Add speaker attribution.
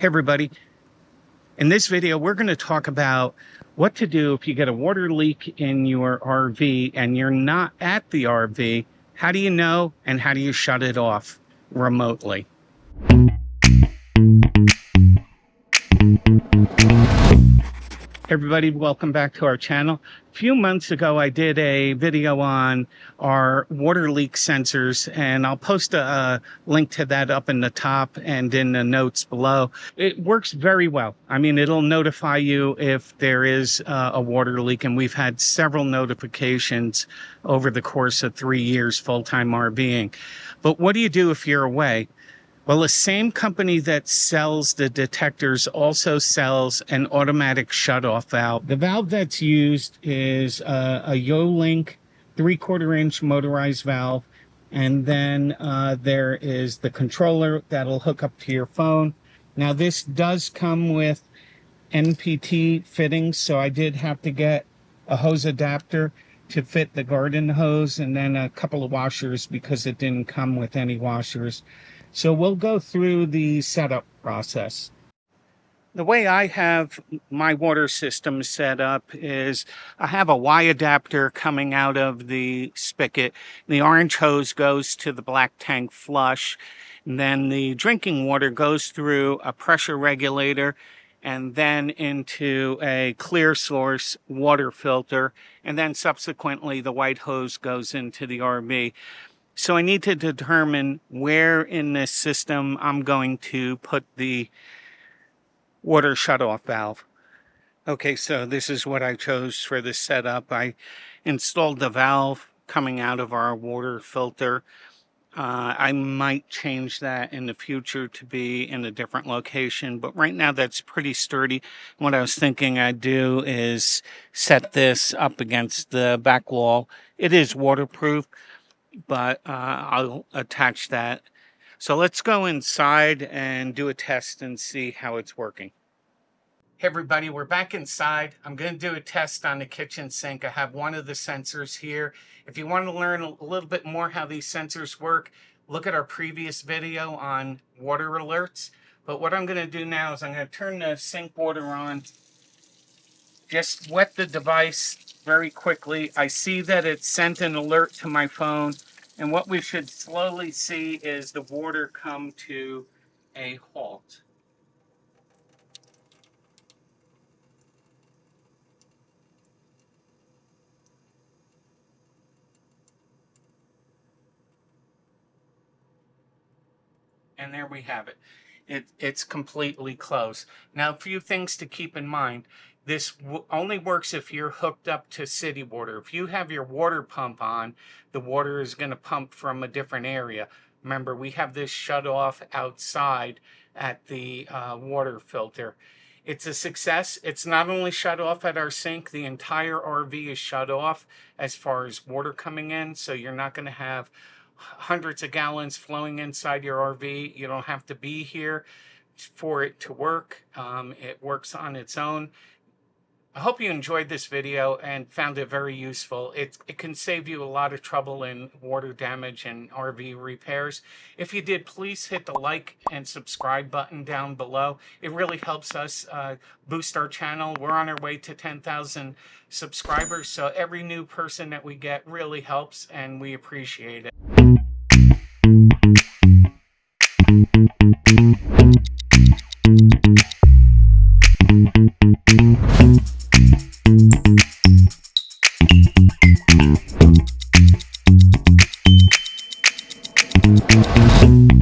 Speaker 1: Hey everybody, in this video we're going to talk about what to do if you get a water leak in your RV and you're not at the RV. How do you know, and how do you shut it off remotely? Everybody, welcome back to our channel. A few months ago I did a video on our water leak sensors, and I'll post a link to that up in the top and in the notes below. It works very well. I mean, it'll notify you if there is a water leak, and we've had several notifications over the course of 3 years full-time RVing. But what do you do if you're away? Well, the same company that sells the detectors also sells an automatic shutoff valve. The valve that's used is a Yolink 3/4 inch motorized valve. And then there is the controller that'll hook up to your phone. Now, this does come with NPT fittings, so I did have to get a hose adapter to fit the garden hose, and then a couple of washers because it didn't come with any washers. So we'll go through the setup process. The way I have my water system set up is I have a Y adapter coming out of the spigot. The orange hose goes to the black tank flush. And then the drinking water goes through a pressure regulator and then into a clear source water filter. And then subsequently the white hose goes into the RV. So I need to determine where in this system I'm going to put the water shutoff valve. Okay, so this is what I chose for this setup. I installed the valve coming out of our water filter. I might change that in the future to be in a different location, but right now that's pretty sturdy. What I was thinking I'd do is set this up against the back wall. It is waterproof, but I'll attach that. So let's go inside and do a test and see how it's working. Hey everybody, we're back inside. I'm going to do a test on the kitchen sink. I have one of the sensors here. If you want to learn a little bit more how these sensors work, look at our previous video on water alerts. But what I'm going to do now is I'm going to turn the sink water on. Just wet the device very quickly. I see that it sent an alert to my phone, and what we should slowly see is the water come to a halt. And there we have it. It's completely closed. Now, a few things to keep in mind. This only works if you're hooked up to city water. If you have your water pump on, the water is going to pump from a different area. Remember, we have this shut off outside at the water filter. It's a success. It's not only shut off at our sink, the entire RV is shut off as far as water coming in, so you're not going to have hundreds of gallons flowing inside your RV. You don't have to be here for it to work. It works on its own. I hope you enjoyed this video and found it very useful. It can save you a lot of trouble in water damage and RV repairs. If you did, please hit the like and subscribe button down below. It really helps us boost our channel. We're on our way to 10,000 subscribers, so every new person that we get really helps, and we appreciate it.
Speaker 2: Thank you.